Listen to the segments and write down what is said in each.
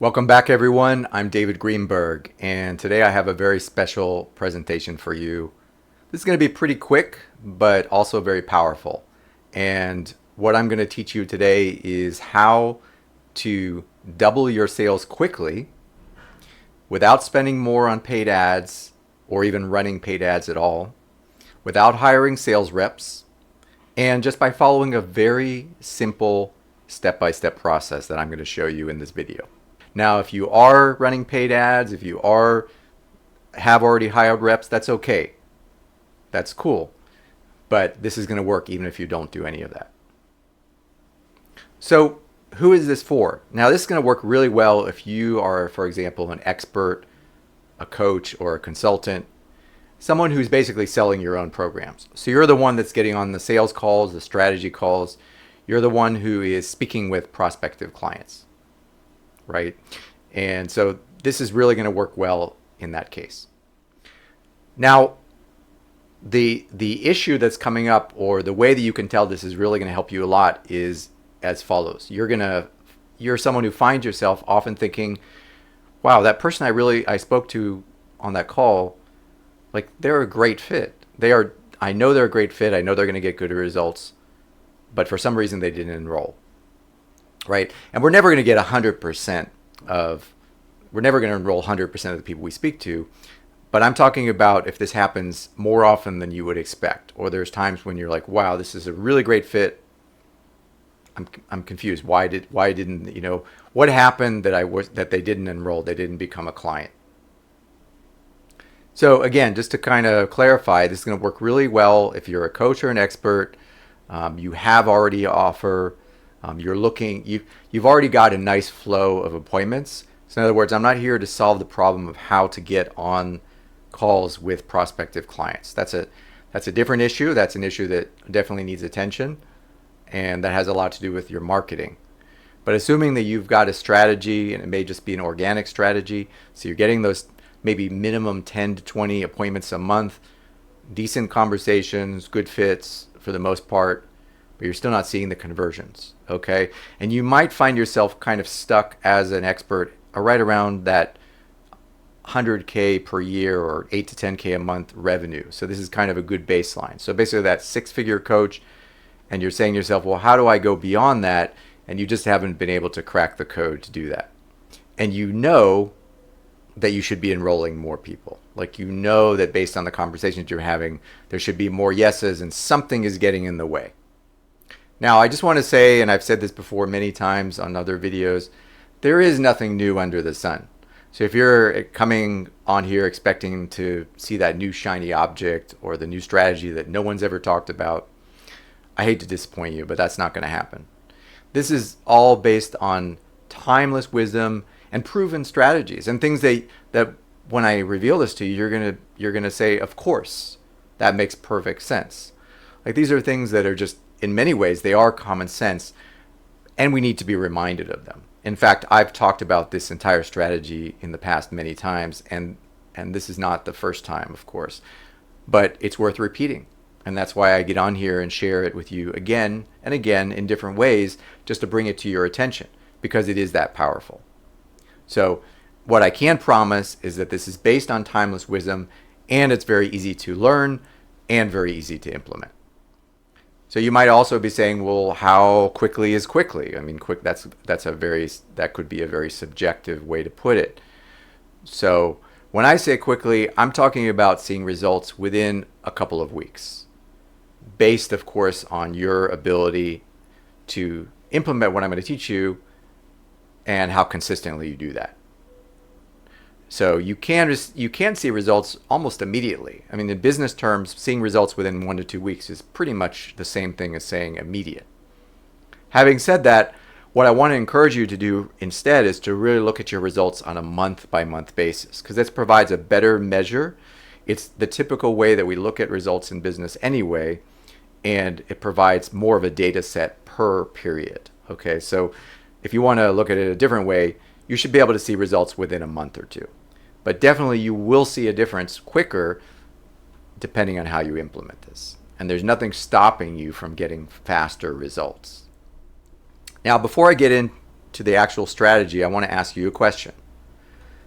Welcome back, everyone. I'm David Greenberg, and today I have a very special presentation for you. This is going to be pretty quick, but also very powerful. And what I'm going to teach you today is how to double your sales quickly without spending more on paid ads or even running paid ads at all, without hiring sales reps, and just by following a very simple step-by-step process that I'm going to show you in this video. Now, if you are running paid ads, if you have already hired reps, that's okay. That's cool. But this is going to work even if you don't do any of that. So who is this for? Now, this is going to work really well if you are, for example, an expert, a coach, or a consultant, someone who's basically selling your own programs. So you're the one that's getting on the sales calls, the strategy calls. You're the one who is speaking with prospective clients. Right? And so this is really going to work well in that case. Now, the issue that's coming up, or the way that you can tell this is really going to help you a lot, is as follows. You're someone who finds yourself often thinking, wow, that person I spoke to on that call, like, they're a great fit. I know they're a great fit. I know they're going to get good results, but for some reason they didn't enroll. Right? And we're never going to get 100% we're never going to enroll 100% of the people we speak to, but I'm talking about if this happens more often than you would expect, or there's times when you're like, wow, this is a really great fit. I'm confused. What happened that they didn't enroll, they didn't become a client? So again, just to kind of clarify, this is going to work really well if you're a coach or an expert, you have already an offer, you've already got a nice flow of appointments. So in other words, I'm not here to solve the problem of how to get on calls with prospective clients. That's a different issue. That's an issue that definitely needs attention, and that has a lot to do with your marketing. But assuming that you've got a strategy, and it may just be an organic strategy, so you're getting those maybe minimum 10 to 20 appointments a month, decent conversations, good fits for the most part, but you're still not seeing the conversions, okay? And you might find yourself kind of stuck as an expert right around that 100K per year or 8 to 10K a month revenue. So this is kind of a good baseline. So basically that six-figure coach, and you're saying to yourself, well, how do I go beyond that? And you just haven't been able to crack the code to do that. And you know that you should be enrolling more people. Like, you know that based on the conversations you're having, there should be more yeses, and something is getting in the way. Now, I just want to say, and I've said this before many times on other videos, there is nothing new under the sun. So if you're coming on here expecting to see that new shiny object or the new strategy that no one's ever talked about, I hate to disappoint you, but that's not going to happen. This is all based on timeless wisdom and proven strategies, and things that when I reveal this to you, you're gonna say, of course, that makes perfect sense. Like, these are things that are just, in many ways, they are common sense, and we need to be reminded of them. In fact, I've talked about this entire strategy in the past many times, and this is not the first time, of course, but it's worth repeating. And that's why I get on here and share it with you again and again in different ways, just to bring it to your attention, because it is that powerful. So what I can promise is that this is based on timeless wisdom, and it's very easy to learn and very easy to implement. So you might also be saying, well, how quickly is quickly? I mean, that could be a very subjective way to put it. So when I say quickly, I'm talking about seeing results within a couple of weeks, based, of course, on your ability to implement what I'm going to teach you and how consistently you do that. So you can see results almost immediately. I mean, in business terms, seeing results within 1 to 2 weeks is pretty much the same thing as saying immediate. Having said that, what I want to encourage you to do instead is to really look at your results on a month-by-month basis, because this provides a better measure. It's the typical way that we look at results in business anyway, and it provides more of a data set per period. Okay, so if you want to look at it a different way, you should be able to see results within a month or two. But definitely you will see a difference quicker depending on how you implement this. And there's nothing stopping you from getting faster results. Now, before I get into to the actual strategy, I want to ask you a question.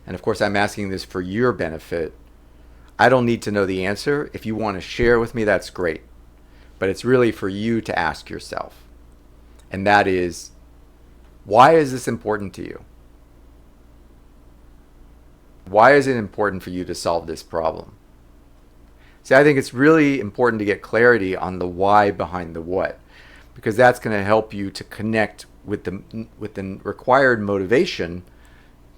And of course, I'm asking this for your benefit. I don't need to know the answer. If you want to share with me, that's great. But it's really for you to ask yourself. And that is, why is this important to you? Why is it important for you to solve this problem? See, I think it's really important to get clarity on the why behind the what, because that's going to help you to connect with the required motivation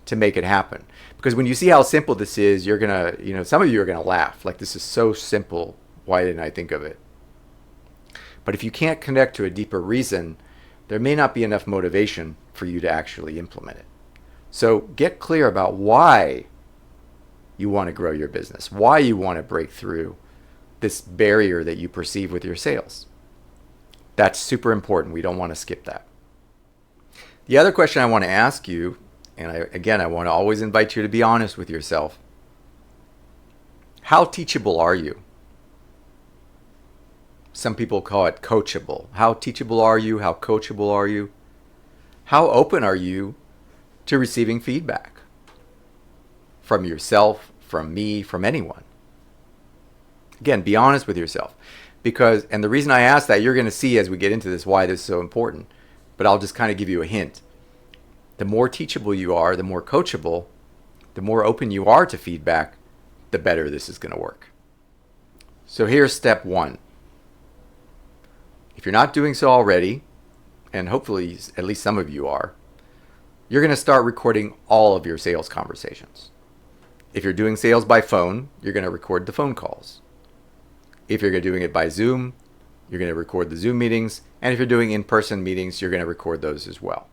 to make it happen. Because when you see how simple this is, you're going to, some of you are going to laugh. Like, this is so simple. Why didn't I think of it? But if you can't connect to a deeper reason, there may not be enough motivation for you to actually implement it. So get clear about why you want to grow your business, why you want to break through this barrier that you perceive with your sales. That's super important. We don't want to skip that. The other question I want to ask you, and I want to always invite you to be honest with yourself. How teachable are you? Some people call it coachable. How teachable are you? How coachable are you? How open are you to receiving feedback from yourself, from me, from anyone? Again, be honest with yourself. And the reason I ask that, you're going to see as we get into this why this is so important. But I'll just kind of give you a hint. The more teachable you are, the more coachable, the more open you are to feedback, the better this is going to work. So here's step one. If you're not doing so already, and hopefully at least some of you are, you're going to start recording all of your sales conversations. If you're doing sales by phone, you're going to record the phone calls. If you're doing it by Zoom, you're going to record the Zoom meetings. And if you're doing in-person meetings, you're going to record those as well.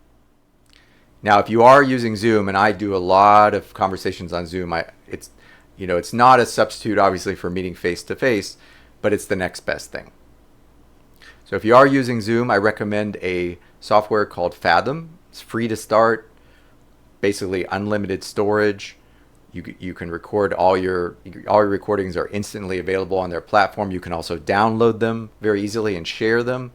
Now, if you are using Zoom, and I do a lot of conversations on Zoom, it's not a substitute, obviously, for meeting face-to-face, but it's the next best thing. So if you are using Zoom, I recommend a software called Fathom. It's free to start, basically unlimited storage. You can record all your recordings are instantly available on their platform. You can also download them very easily and share them.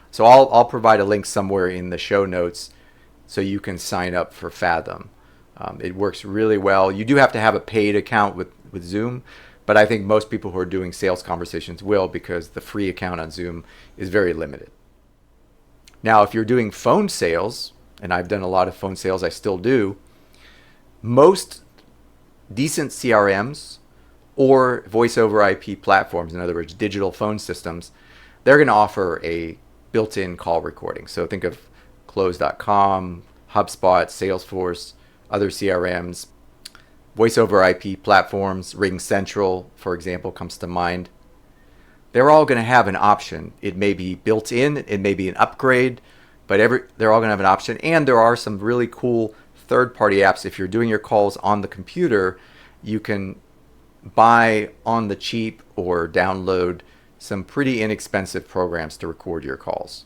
So I'll provide a link somewhere in the show notes so you can sign up for Fathom. It works really well. You do have to have a paid account with Zoom, but I think most people who are doing sales conversations will, because the free account on Zoom is very limited. Now, if you're doing phone sales, and I've done a lot of phone sales, I still do, most decent CRMs or voice over IP platforms, in other words, digital phone systems, they're going to offer a built-in call recording. So think of Close.com, HubSpot, Salesforce, other CRMs, voice over IP platforms, RingCentral, for example, comes to mind. They're all going to have an option. It may be built in, it may be an upgrade, but they're all going to have an option. And there are some really cool third-party apps. If you're doing your calls on the computer, you can buy on the cheap or download some pretty inexpensive programs to record your calls.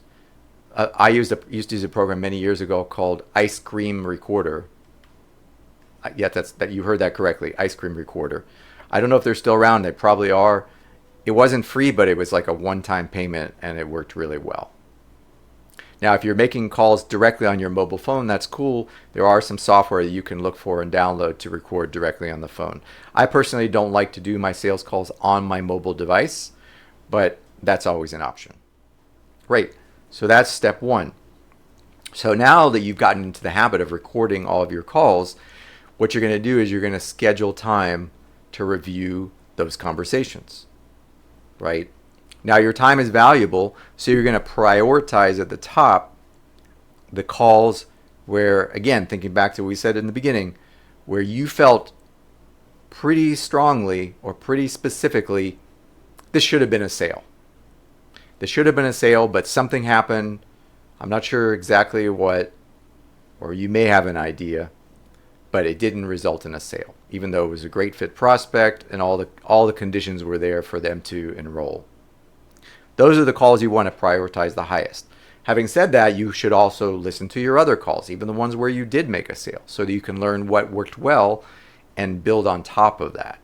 I used to use a program many years ago called Ice Cream Recorder. Yeah, that you heard that correctly, Ice Cream Recorder. I don't know if they're still around. They probably are. It wasn't free, but it was like a one-time payment, and it worked really well. Now, if you're making calls directly on your mobile phone, that's cool. There are some software that you can look for and download to record directly on the phone. I personally don't like to do my sales calls on my mobile device, but that's always an option. Great. So that's step one. So now that you've gotten into the habit of recording all of your calls, what you're going to do is you're going to schedule time to review those conversations, right? Now your time is valuable, so you're going to prioritize at the top the calls where, again, thinking back to what we said in the beginning, where you felt pretty strongly or pretty specifically, this should have been a sale. This should have been a sale, but something happened. I'm not sure exactly what, or you may have an idea, but it didn't result in a sale, even though it was a great fit prospect and all the conditions were there for them to enroll. Those are the calls you want to prioritize the highest. Having said that, you should also listen to your other calls, even the ones where you did make a sale, so that you can learn what worked well and build on top of that.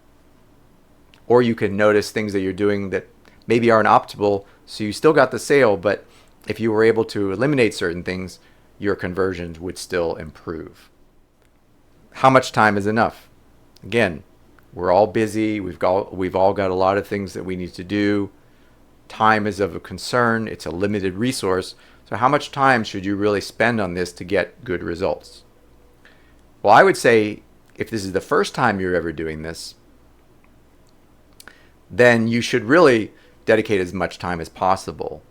Or you can notice things that you're doing that maybe aren't optimal, so you still got the sale, but if you were able to eliminate certain things, your conversions would still improve. How much time is enough? Again, we're all busy. We've all got a lot of things that we need to do. Time is of a concern. It's a limited resource. So how much time should you really spend on this to get good results? Well, I would say if this is the first time you're ever doing this, then you should really dedicate as much time as possible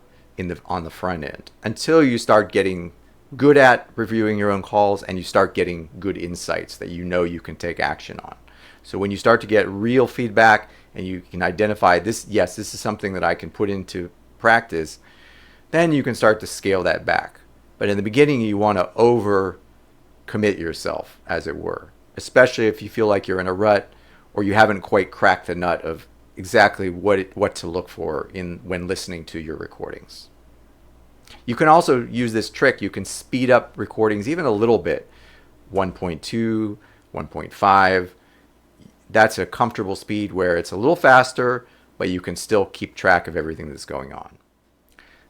on the front end until you start getting good at reviewing your own calls and you start getting good insights that you know you can take action on. So when you start to get real feedback and you can identify this, yes, this is something that I can put into practice, then you can start to scale that back. But in the beginning, you want to over commit yourself, as it were, especially if you feel like you're in a rut or you haven't quite cracked the nut of exactly what to look for when listening to your recordings. You can also use this trick. You can speed up recordings even a little bit, 1.2, 1.5. That's a comfortable speed where it's a little faster, but you can still keep track of everything that's going on.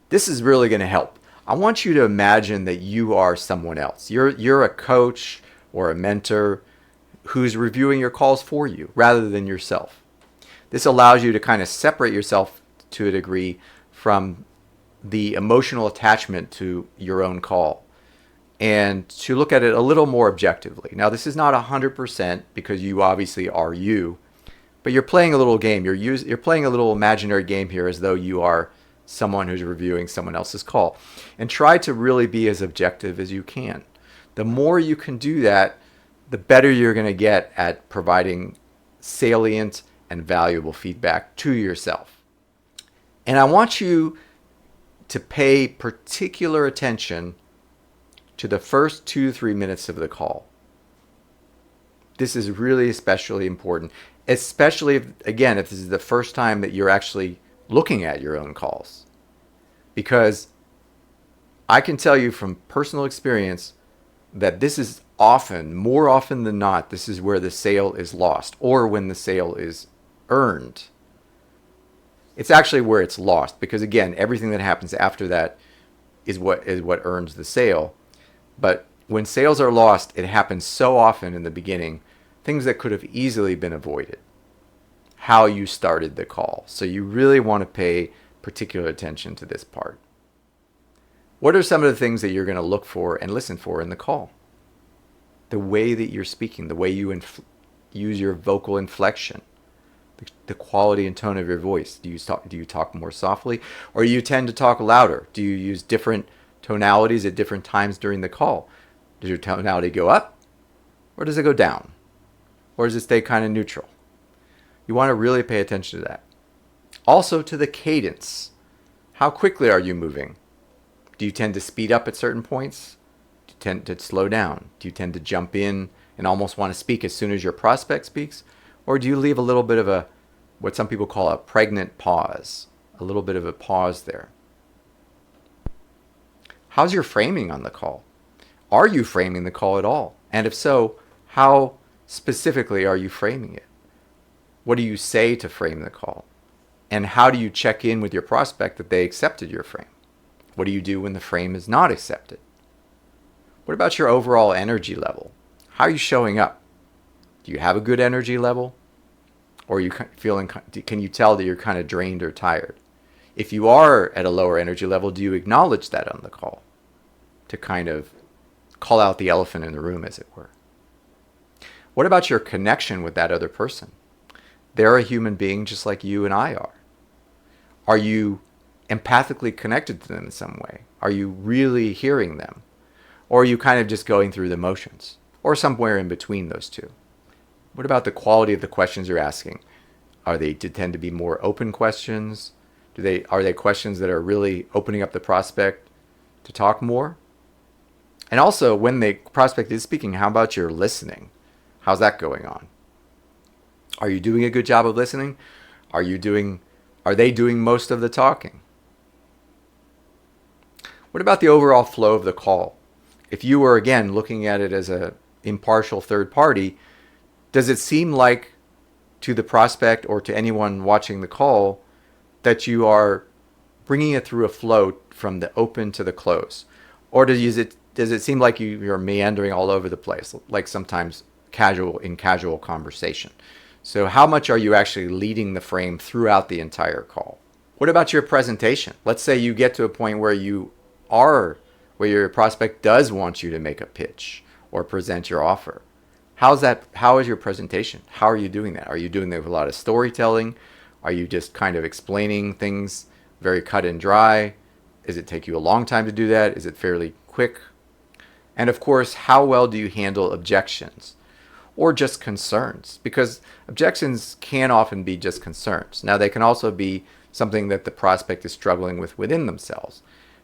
This is really going to help. I want you to imagine that you are someone else. You're a coach or a mentor who's reviewing your calls for you rather than yourself. This allows you to kind of separate yourself to a degree from the emotional attachment to your own call and to look at it a little more objectively. Now, this is not 100% because you obviously are you, but you're playing a little game. You're playing a little imaginary game here as though you are someone who's reviewing someone else's call. And try to really be as objective as you can. The more you can do that, the better you're going to get at providing salient and valuable feedback to yourself. And I want you to pay particular attention to the first 2 to 3 minutes of the call. This is really especially important, especially if this is the first time that you're actually looking at your own calls. Because I can tell you from personal experience that this is more often than not, this is where the sale is lost or when the sale is earned. It's actually where it's lost because, again, everything that happens after that is what earns the sale. But when sales are lost, it happens so often in the beginning, things that could have easily been avoided. How you started the call. So you really want to pay particular attention to this part. What are some of the things that you're going to look for and listen for in the call? The way that you're speaking, the way you use your vocal inflection, the quality and tone of your voice. Do you talk more softly, or do you tend to talk louder? Do you use different tonalities at different times during the call? Does your tonality go up, or does it go down, or does it stay kind of neutral? You want to really pay attention to that. Also to the cadence. How quickly are you moving? Do you tend to speed up at certain points? Do you tend to slow down? Do you tend to jump in and almost want to speak as soon as your prospect speaks? Or do you leave a little bit of what some people call a pregnant pause? A little bit of a pause there. How's your framing on the call? Are you framing the call at all? And if so, how specifically are you framing it? What do you say to frame the call? And how do you check in with your prospect that they accepted your frame? What do you do when the frame is not accepted? What about your overall energy level? How are you showing up? Do you have a good energy level? Or are you can you tell that you're kind of drained or tired? If you are at a lower energy level, do you acknowledge that on the call to kind of call out the elephant in the room, as it were? What about your connection with that other person? They're a human being just like you and I are. Are you empathically connected to them in some way? Are you really hearing them? Or are you kind of just going through the motions? Or somewhere in between those two? What about the quality of the questions you're asking? Do they tend to be more open questions? Are they questions that are really opening up the prospect to talk more? And also, when the prospect is speaking, how about your listening? How's that going on? Are you doing a good job of listening? Are they doing most of the talking? What about the overall flow of the call? If you were, again, looking at it as an impartial third party, does it seem like to the prospect or to anyone watching the call that you are bringing it through a flow from the open to the close? Or does does it seem like you're meandering all over the place, like sometimes casual conversation? So how much are you actually leading the frame throughout the entire call? What about your presentation? Let's say you get to a point where where your prospect does want you to make a pitch or present your offer. How is your presentation? How are you doing that? Are you doing that with a lot of storytelling? Are you just kind of explaining things very cut and dry? Does it take you a long time to do that? Is it fairly quick? And of course, how well do you handle objections or just concerns? Because objections can often be just concerns. Now, they can also be something that the prospect is struggling with within themselves.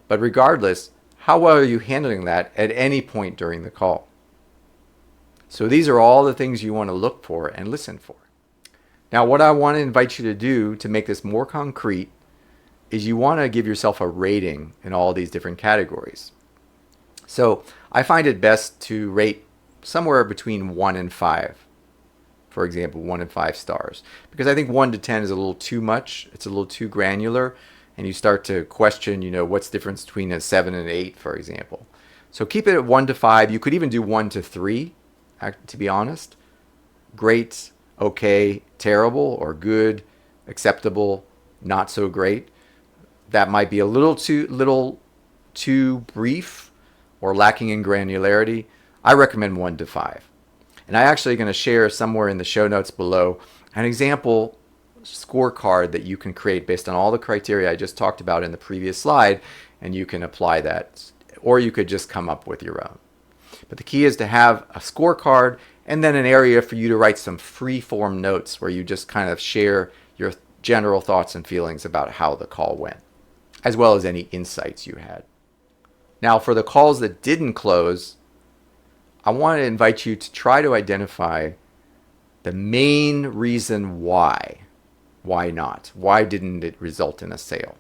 But regardless, how well are you handling that at any point during the call? So these are all the things you want to look for and listen for. Now, what I want to invite you to do to make this more concrete is you want to give yourself a rating in all these different categories. So I find it best to rate somewhere between 1 and 5. For example, 1 and 5 stars. Because I think 1 to 10 is a little too much. It's a little too granular. And you start to question, what's the difference between a 7 and 8, for example. So keep it at 1 to 5. You could even do 1 to 3, to be honest. Great, okay, terrible, or good, acceptable, not so great. That might be a little too brief or lacking in granularity. I recommend 1 to 5. And I'm actually going to share somewhere in the show notes below an example scorecard that you can create based on all the criteria I just talked about in the previous slide, and you can apply that, or you could just come up with your own. But the key is to have a scorecard and then an area for you to write some free-form notes where you just kind of share your general thoughts and feelings about how the call went, as well as any insights you had. Now, for the calls that didn't close, I want to invite you to try to identify the main reason why. Why not? Why didn't it result in a sale?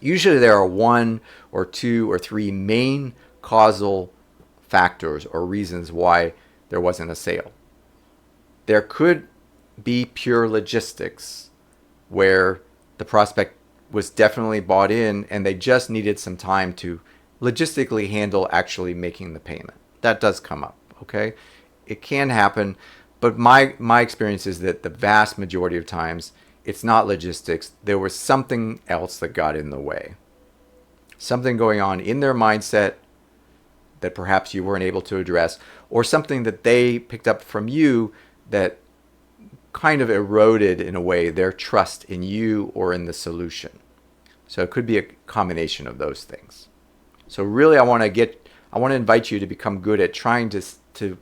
Usually there are 1 or 2 or 3 main causal factors or reasons why there wasn't a sale. There could be pure logistics where the prospect was definitely bought in and they just needed some time to logistically handle actually making the payment. That does come up, okay? It can happen, but my experience is that the vast majority of times it's not logistics. There was something else that got in the way. Something going on in their mindset that perhaps you weren't able to address, or something that they picked up from you that kind of eroded in a way their trust in you or in the solution. So it could be a combination of those things. So really I want to invite you to become good at trying to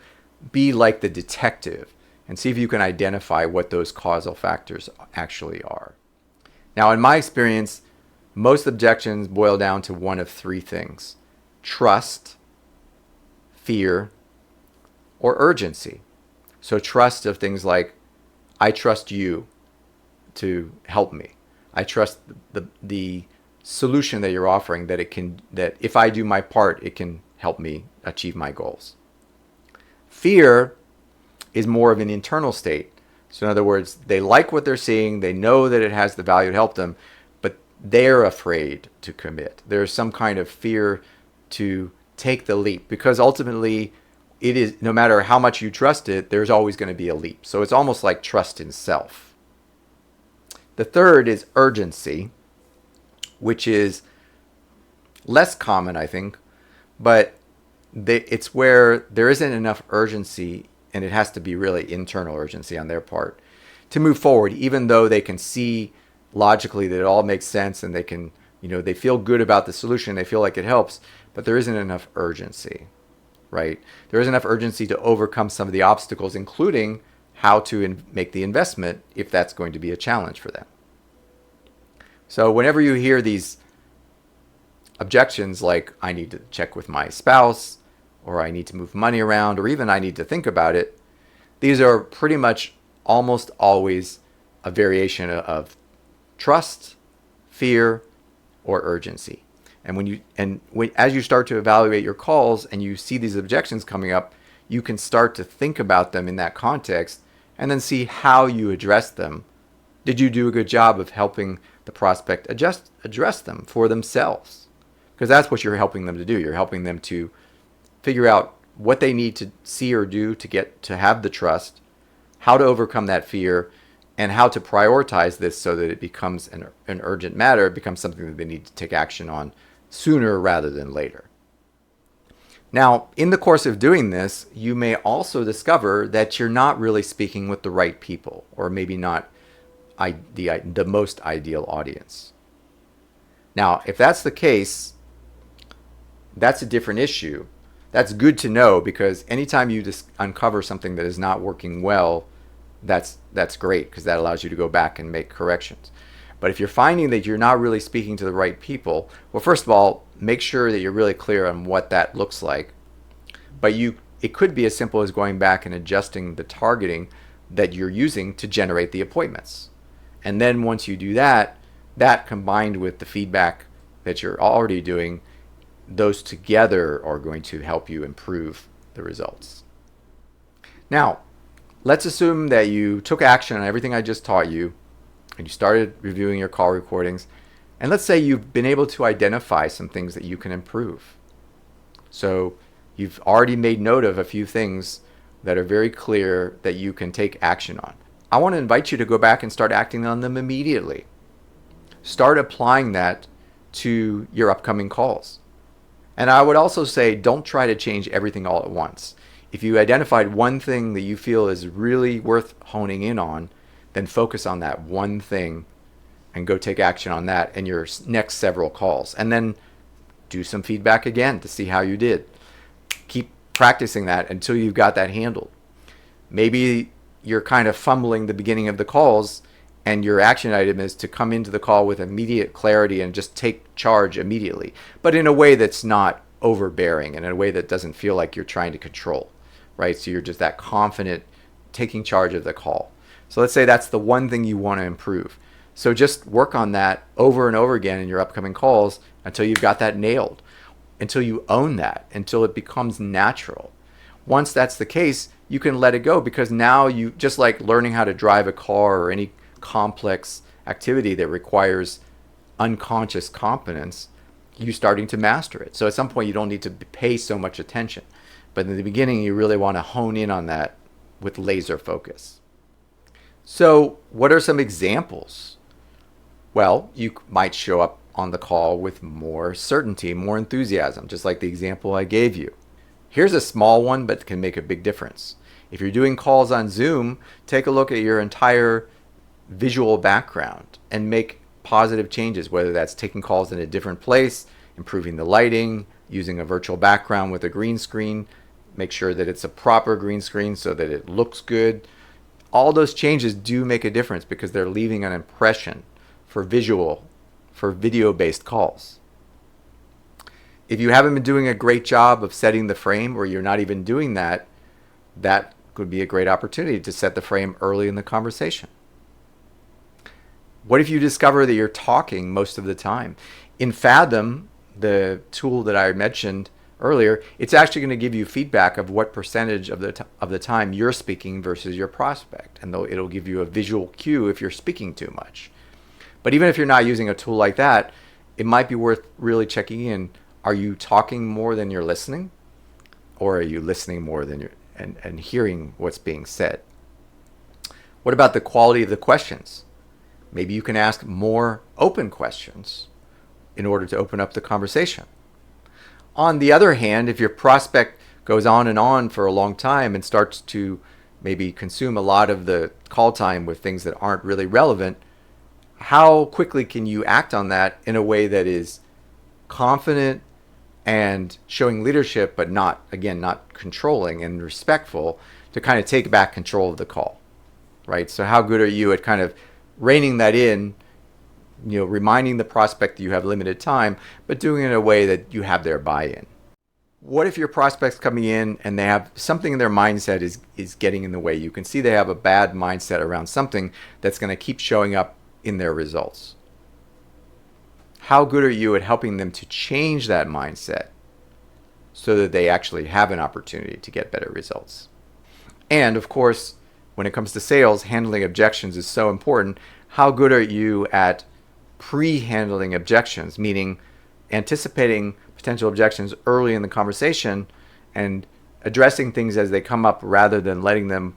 be like the detective and see if you can identify what those causal factors actually are. Now, in my experience, most objections boil down to one of 3 things: trust, fear, or urgency. So trust of things like, I trust you to help me. I trust the solution that you're offering, that if I do my part, it can help me achieve my goals. Fear is more of an internal state. So in other words, they like what they're seeing, they know that it has the value to help them, but they're afraid to commit. There's some kind of fear to take the leap, because ultimately it is, no matter how much you trust it, there's always going to be a leap. So it's almost like trust in self. The third is urgency, which is less common, I think, but it's where there isn't enough urgency, and it has to be really internal urgency on their part to move forward, even though they can see logically that it all makes sense and they can, they feel good about the solution, they feel like it helps, but there isn't enough urgency, right? There isn't enough urgency to overcome some of the obstacles, including how to make the investment if that's going to be a challenge for them. So whenever you hear these objections like, I need to check with my spouse, or I need to move money around, or even I need to think about it, these are pretty much almost always a variation of trust, fear, or urgency. And as you start to evaluate your calls and you see these objections coming up, you can start to think about them in that context and then see how you address them. Did you do a good job of helping the prospect address them for themselves? because that's what you're helping them to do. You're helping them to figure out what they need to see or do to get to have the trust, how to overcome that fear, and how to prioritize this so that it becomes an urgent matter. It becomes something that they need to take action on sooner rather than later. Now, in the course of doing this, you may also discover that you're not really speaking with the right people, or maybe not the most ideal audience. Now, if that's the case, that's a different issue. That's good to know, because anytime you just uncover something that is not working well, that's great, because that allows you to go back and make corrections. But if you're finding that you're not really speaking to the right people, well, first of all, make sure that you're really clear on what that looks like. But it could be as simple as going back and adjusting the targeting that you're using to generate the appointments. And then once you do that, that combined with the feedback that you're already doing, those together are going to help you improve the results. Now, let's assume that you took action on everything I just taught you, and you started reviewing your call recordings, and let's say you've been able to identify some things that you can improve. So you've already made note of a few things that are very clear that you can take action on. I want to invite you to go back and start acting on them immediately. Start applying that to your upcoming calls. And I would also say, don't try to change everything all at once. If you identified one thing that you feel is really worth honing in on, then focus on that one thing and go take action on that in your next several calls. And then do some feedback again to see how you did. Keep practicing that until you've got that handled. Maybe you're kind of fumbling the beginning of the calls, and your action item is to come into the call with immediate clarity and just take charge immediately, but in a way that's not overbearing and in a way that doesn't feel like you're trying to control, right? So you're just that confident taking charge of the call. So let's say that's the one thing you want to improve. So just work on that over and over again in your upcoming calls until you've got that nailed, until you own that, until it becomes natural. Once that's the case, you can let it go, because now you, just like learning how to drive a car or any complex activity that requires unconscious competence, you're starting to master it. So at some point you don't need to pay so much attention. But in the beginning, you really want to hone in on that with laser focus. So what are some examples? Well, you might show up on the call with more certainty, more enthusiasm, just like the example I gave you. Here's a small one, but can make a big difference. If you're doing calls on Zoom, take a look at your entire visual background and make positive changes, whether that's taking calls in a different place, improving the lighting, using a virtual background with a green screen. Make sure that it's a proper green screen so that it looks good. All those changes do make a difference, because they're leaving an impression for video-based calls. If you haven't been doing a great job of setting the frame, or you're not even doing that, that could be a great opportunity to set the frame early in the conversation. What if you discover that you're talking most of the time? In Fathom, the tool that I mentioned earlier, it's actually going to give you feedback of what percentage of the time you're speaking versus your prospect, and it'll give you a visual cue if you're speaking too much. But even if you're not using a tool like that, it might be worth really checking in. Are you talking more than you're listening? Or are you listening more than and hearing what's being said? What about the quality of the questions? Maybe you can ask more open questions in order to open up the conversation. On the other hand, if your prospect goes on and on for a long time and starts to maybe consume a lot of the call time with things that aren't really relevant, how quickly can you act on that in a way that is confident and showing leadership, but not controlling, and respectful, to kind of take back control of the call, right? So how good are you at kind of reining that in, reminding the prospect that you have limited time, but doing it in a way that you have their buy-in? What if your prospect's coming in and they have something in their mindset is getting in the way? You can see they have a bad mindset around something that's going to keep showing up in their results. How good are you at helping them to change that mindset so that they actually have an opportunity to get better results? And of course, when it comes to sales, handling objections is so important. How good are you at pre-handling objections? Meaning, anticipating potential objections early in the conversation and addressing things as they come up rather than letting them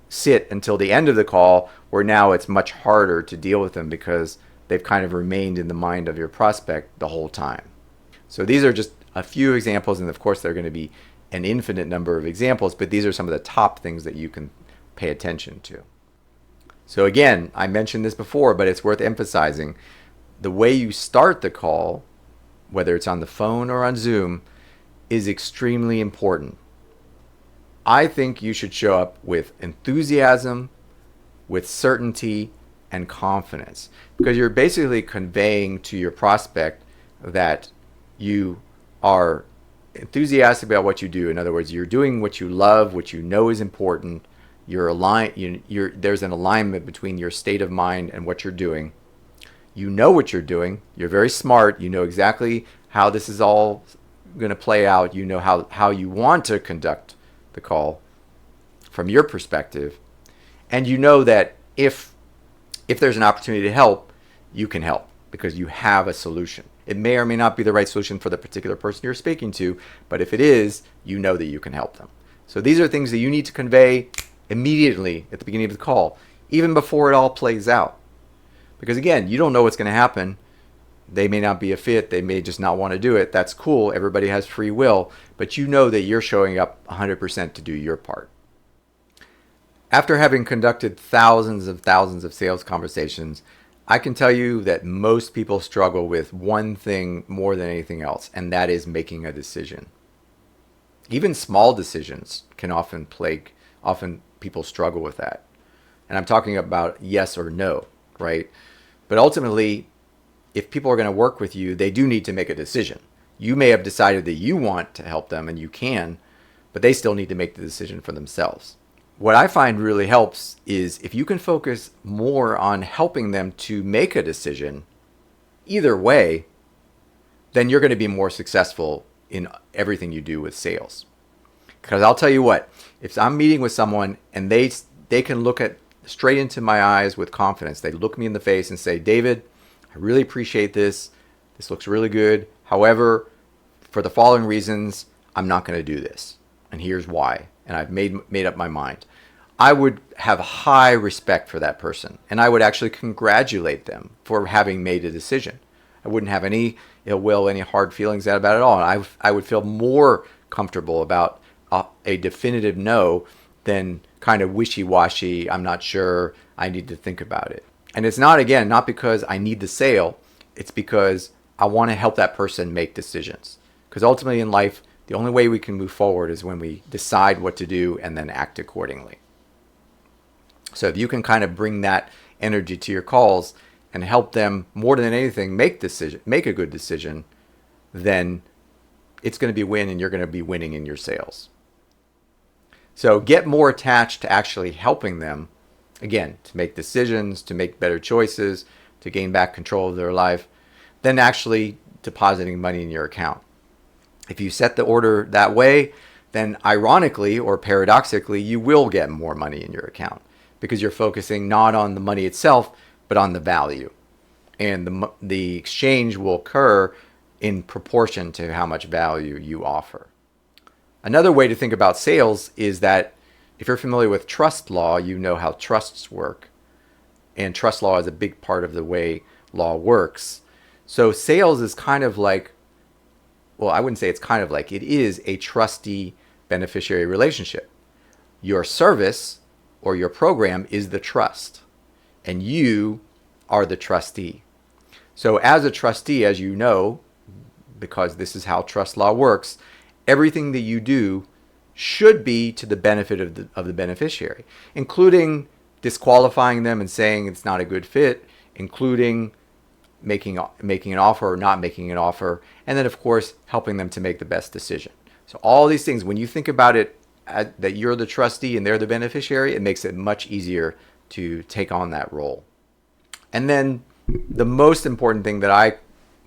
sit until the end of the call, where now it's much harder to deal with them because they've kind of remained in the mind of your prospect the whole time. So these are just a few examples, and of course there are going to be an infinite number of examples, but these are some of the top things that you can pay attention to. So again, I mentioned this before, but it's worth emphasizing. The way you start the call, whether it's on the phone or on Zoom, is extremely important. I think you should show up with enthusiasm, with certainty, and confidence, because you're basically conveying to your prospect that you are enthusiastic about what you do. In other words, you're doing what you love, what you know is important. There's an alignment between your state of mind and what you're doing. You know what you're doing. You're very smart. You know exactly how this is all going to play out. You know how you want to conduct the call from your perspective. And you know that if there's an opportunity to help, you can help because you have a solution. It may or may not be the right solution for the particular person you're speaking to, but if it is, you know that you can help them. So these are things that you need to convey immediately at the beginning of the call, even before it all plays out. Because again, you don't know what's going to happen. They may not be a fit. They may just not want to do it. That's cool. Everybody has free will. But you know that you're showing up 100% to do your part. After having conducted thousands of sales conversations, I can tell you that most people struggle with one thing more than anything else, and that is making a decision. Even small decisions can often people struggle with that. And I'm talking about yes or no, right? But ultimately, if people are going to work with you, they do need to make a decision. You may have decided that you want to help them, and you can, but they still need to make the decision for themselves. What I find really helps is if you can focus more on helping them to make a decision, either way, then you're going to be more successful in everything you do with sales. Because I'll tell you what, if I'm meeting with someone and they can look straight into my eyes with confidence, they look me in the face and say, David, I really appreciate this. This looks really good. However, for the following reasons, I'm not going to do this. And here's why. And I've made up my mind. I would have high respect for that person. And I would actually congratulate them for having made a decision. I wouldn't have any ill will, any hard feelings about it at all. And I would feel more comfortable about a definitive no than kind of wishy-washy, I'm not sure, I need to think about it. And it's not because I need the sale. It's because I want to help that person make decisions. Because ultimately in life, the only way we can move forward is when we decide what to do and then act accordingly. So if you can kind of bring that energy to your calls and help them more than anything make a good decision, then it's going to be a win and you're going to be winning in your sales. So get more attached to actually helping them, again, to make decisions, to make better choices, to gain back control of their life, than actually depositing money in your account. If you set the order that way, then ironically or paradoxically, you will get more money in your account because you're focusing not on the money itself, but on the value. And the exchange will occur in proportion to how much value you offer. Another way to think about sales is that if you're familiar with trust law, you know how trusts work. And trust law is a big part of the way law works. So sales is kind of like, well, I wouldn't say it's kind of like, it is a trustee beneficiary relationship. Your service or your program is the trust, and you are the trustee. So as a trustee, as you know, because this is how trust law works, everything that you do should be to the benefit of the beneficiary, including disqualifying them and saying it's not a good fit, including making an offer or not making an offer, and then of course helping them to make the best decision. So all these things, when you think about it that you're the trustee and they're the beneficiary, it makes it much easier to take on that role. And then the most important thing that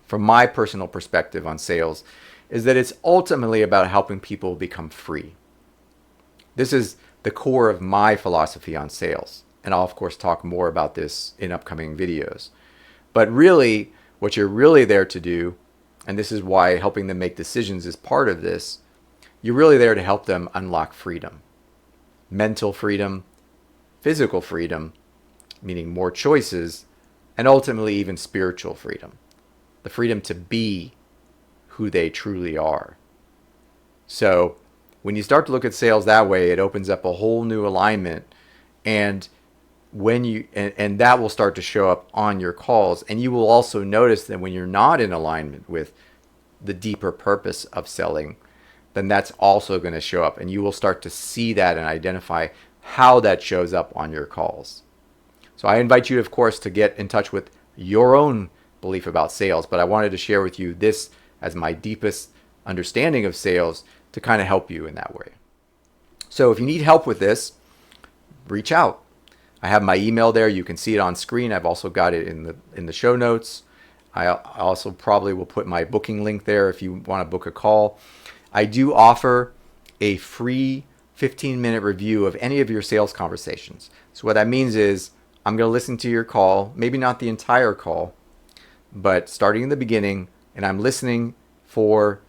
from my personal perspective on sales, is that it's ultimately about helping people become free. This is the core of my philosophy on sales. And I'll of course talk more about this in upcoming videos. But really, what you're really there to do and this is why helping them make decisions is part of this, you're really there to help them unlock freedom. Mental freedom, physical freedom, meaning more choices, and ultimately even spiritual freedom. The freedom to be who they truly are. So when you start to look at sales that way, it opens up a whole new alignment, and and that will start to show up on your calls. And you will also notice that when you're not in alignment with the deeper purpose of selling, then that's also going to show up, and you will start to see that and identify how that shows up on your calls. So I invite you, of course, to get in touch with your own belief about sales, but I wanted to share with you this as my deepest understanding of sales to kind of help you in that way. So if you need help with this, reach out. I have my email there. You can see it on screen. I've also got it in the show notes. I also probably will put my booking link there if you want to book a call. I do offer a free 15-minute review of any of your sales conversations. So what that means is I'm going to listen to your call, maybe not the entire call, but starting in the beginning, and I'm listening for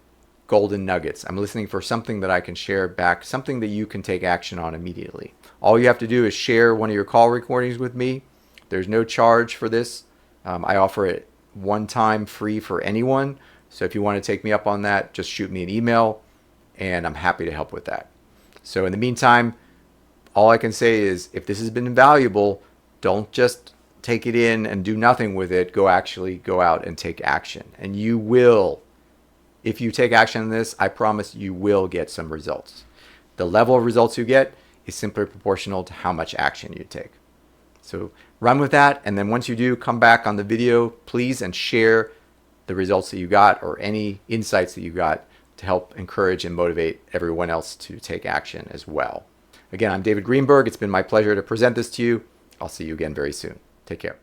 golden nuggets. I'm listening for something that I can share back, something that you can take action on immediately. All you have to do is share one of your call recordings with me. There's no charge for this. I offer it one time free for anyone. So if you want to take me up on that, just shoot me an email, and I'm happy to help with that. So in the meantime, all I can say is if this has been valuable, don't just take it in and do nothing with it. Go out and take action. And you will. If you take action on this, I promise you will get some results. The level of results you get is simply proportional to how much action you take. So run with that, and then once you do, come back on the video, please, and share the results that you got or any insights that you got to help encourage and motivate everyone else to take action as well. Again, I'm David Greenberg. It's been my pleasure to present this to you. I'll see you again very soon. Take care.